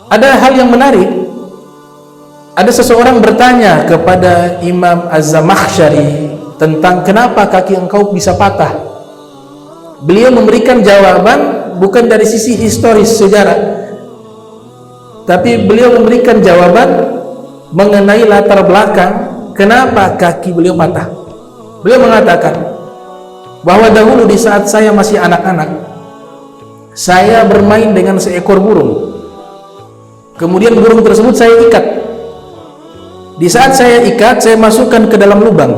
Ada hal yang menarik. Ada seseorang bertanya kepada Imam Az-Zamakhsyari tentang kenapa kaki engkau bisa patah. Beliau memberikan jawaban bukan dari sisi historis sejarah, tapi beliau memberikan jawaban mengenai latar belakang kenapa kaki beliau patah. Beliau mengatakan bahwa dahulu di saat saya masih anak-anak, saya bermain dengan seekor burung. Kemudian burung tersebut saya ikat. Di saat saya ikat, saya masukkan ke dalam lubang.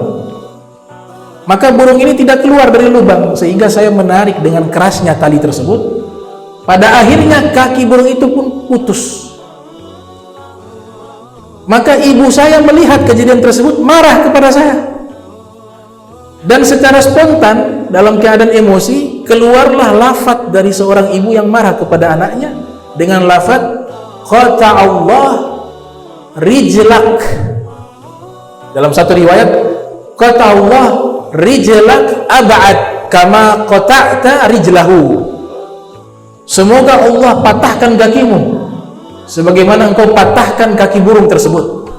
Maka burung ini tidak keluar dari lubang, sehingga saya menarik dengan kerasnya tali tersebut. Pada akhirnya kaki burung itu pun putus. Maka ibu saya melihat kejadian tersebut, marah kepada saya. Dan secara spontan, dalam keadaan emosi, keluarlah lafaz dari seorang ibu yang marah kepada anaknya dengan lafaz qata Allah rijlak. Dalam satu riwayat, qata Allah rijlak ab'ad kama qata'ta rijlahu. Semoga Allah patahkan kakimu sebagaimana engkau patahkan kaki burung tersebut.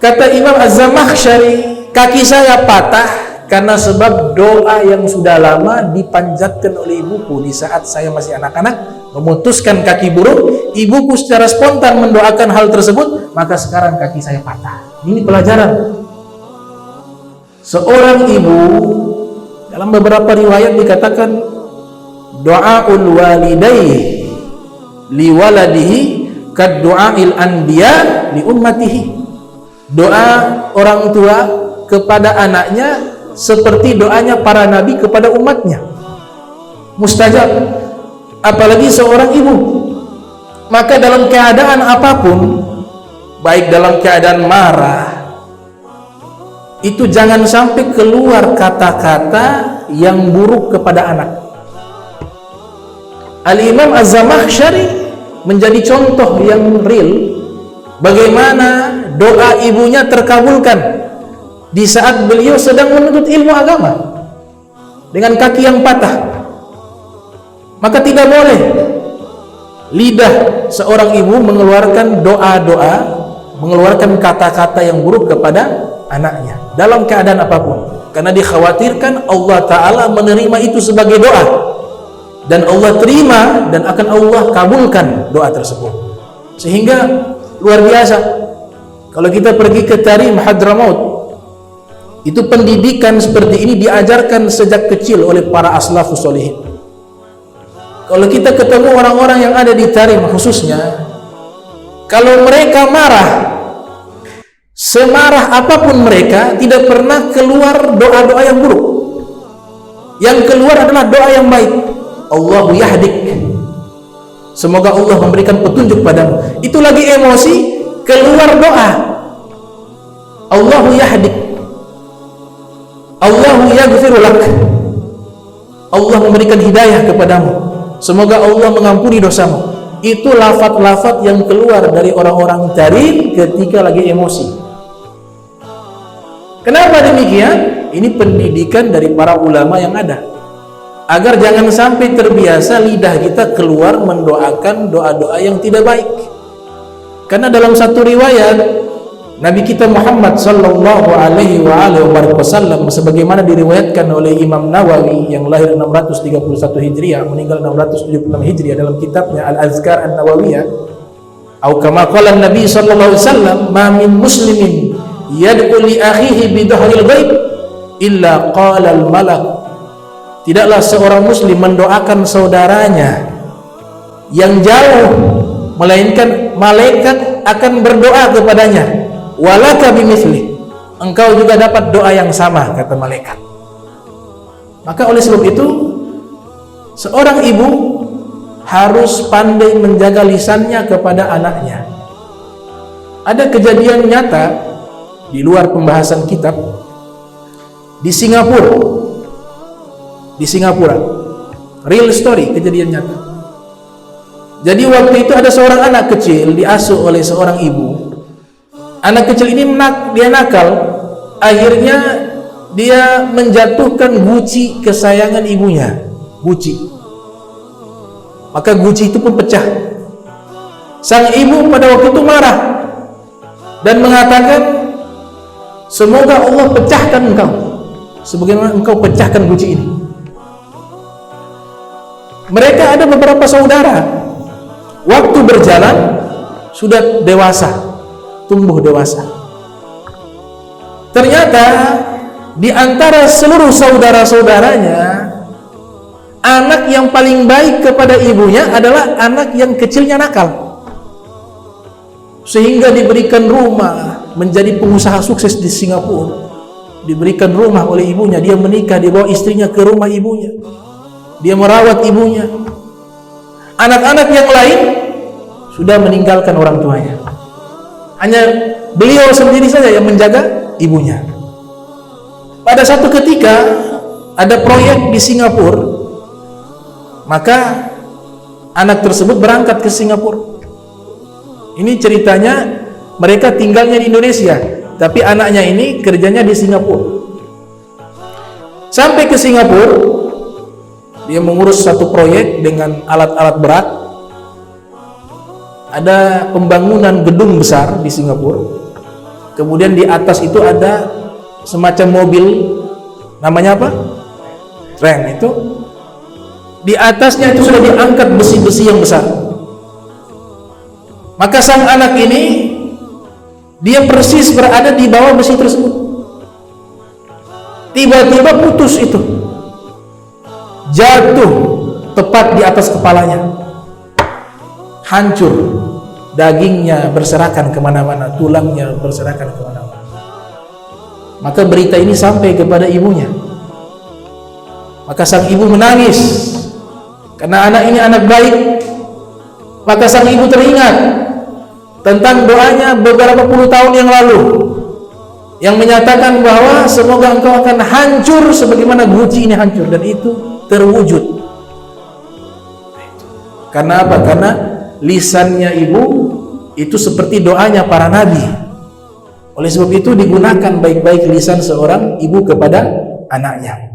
Kata Imam Az-Zamakhsyari, kaki saya patah karena sebab doa yang sudah lama dipanjatkan oleh ibuku di saat saya masih anak-anak, memutuskan kaki burung. Ibuku secara spontan mendoakan hal tersebut, maka sekarang kaki saya patah. Ini pelajaran. Seorang ibu, dalam beberapa riwayat dikatakan doaul walidayhi liwaladihi kad du'ail anbiya li ummatihi. Doa orang tua kepada anaknya seperti doanya para nabi kepada umatnya, mustajab. Apalagi seorang ibu. Maka dalam keadaan apapun, baik dalam keadaan marah, itu jangan sampai keluar kata-kata yang buruk kepada anak. Al-Imam Az-Zamakhsyari menjadi contoh yang real bagaimana doa ibunya terkabulkan di saat beliau sedang menuntut ilmu agama dengan kaki yang patah. Maka tidak boleh lidah seorang ibu mengeluarkan doa-doa, mengeluarkan kata-kata yang buruk kepada anaknya dalam keadaan apapun, karena dikhawatirkan Allah Ta'ala menerima itu sebagai doa, dan Allah terima dan akan Allah kabulkan doa tersebut. Sehingga luar biasa kalau kita pergi ke Tarim Hadramaut, itu pendidikan seperti ini diajarkan sejak kecil oleh para aslafus sholihin. Kalau kita ketemu orang-orang yang ada di Tarim khususnya, kalau mereka marah, semarah apapun mereka, tidak pernah keluar doa-doa yang buruk. Yang keluar adalah doa yang baik. Allahu yahdik, semoga Allah memberikan petunjuk padamu. Itu lagi emosi, keluar doa Allahu yahdik, Allahu yaghfirulak, Allah memberikan hidayah kepadamu, semoga Allah mengampuni dosamu. Itu lafaz-lafaz yang keluar dari orang-orang Tarim ketika lagi emosi. Kenapa demikian? Ini pendidikan dari para ulama yang ada, agar jangan sampai terbiasa lidah kita keluar mendoakan doa-doa yang tidak baik. Karena dalam satu riwayat Nabi kita Muhammad sallallahu alaihi wasallam, sebagaimana diriwayatkan oleh Imam Nawawi yang lahir 631 Hijriah meninggal 676 Hijriah dalam kitabnya Al-Azkar An-Nawawiyah, atau kama qala Nabi sallallahu alaihi wasallam, ma min muslimin yad'u li akhihi bi dhahril ghaib illa qala al-malak. Tidaklah seorang muslim mendoakan saudaranya yang jauh, melainkan malaikat akan berdoa kepadanya, walaka bimithli, engkau juga dapat doa yang sama, kata malaikat. Maka oleh sebab itu, seorang ibu harus pandai menjaga lisannya kepada anaknya. Ada kejadian nyata di luar pembahasan kitab di Singapura, real story, kejadian nyata. Jadi waktu itu ada seorang anak kecil diasuh oleh seorang ibu. Anak kecil ini dia nakal, akhirnya dia menjatuhkan guci kesayangan ibunya, guci. Maka guci itu pun pecah. Sang ibu pada waktu itu marah dan mengatakan, semoga Allah pecahkan engkau sebagaimana engkau pecahkan guci ini. Mereka ada beberapa saudara, waktu berjalan sudah dewasa, tumbuh dewasa. Ternyata di antara seluruh saudara-saudaranya, anak yang paling baik kepada ibunya adalah anak yang kecilnya nakal, sehingga diberikan rumah, menjadi pengusaha sukses di Singapura. Diberikan rumah oleh ibunya, dia menikah, dibawa istrinya ke rumah ibunya, dia merawat ibunya. Anak-anak yang lain sudah meninggalkan orang tuanya, hanya beliau sendiri saja yang menjaga ibunya. Pada satu ketika ada proyek di Singapura, maka anak tersebut berangkat ke Singapura. Ini ceritanya, mereka tinggalnya di Indonesia, tapi anaknya ini kerjanya di Singapura. Sampai ke Singapura, dia mengurus satu proyek dengan alat-alat berat. Ada pembangunan gedung besar di Singapura. Kemudian di atas itu ada semacam mobil, namanya apa? Tren. Itu di atasnya itu sudah diangkat besi-besi yang besar. Maka sang anak ini, dia persis berada di bawah besi tersebut. Tiba-tiba putus itu, jatuh tepat di atas kepalanya, hancur, dagingnya berserakan kemana-mana, tulangnya berserakan kemana-mana. Maka berita ini sampai kepada ibunya. Maka sang ibu menangis karena anak ini anak baik. Maka sang ibu teringat tentang doanya beberapa puluh tahun yang lalu, yang menyatakan bahwa semoga engkau akan hancur sebagaimana guci ini hancur, dan itu terwujud. Karena apa? Karena lisannya ibu itu seperti doanya para nabi. Oleh sebab itu digunakan baik-baik lisan seorang ibu kepada anaknya.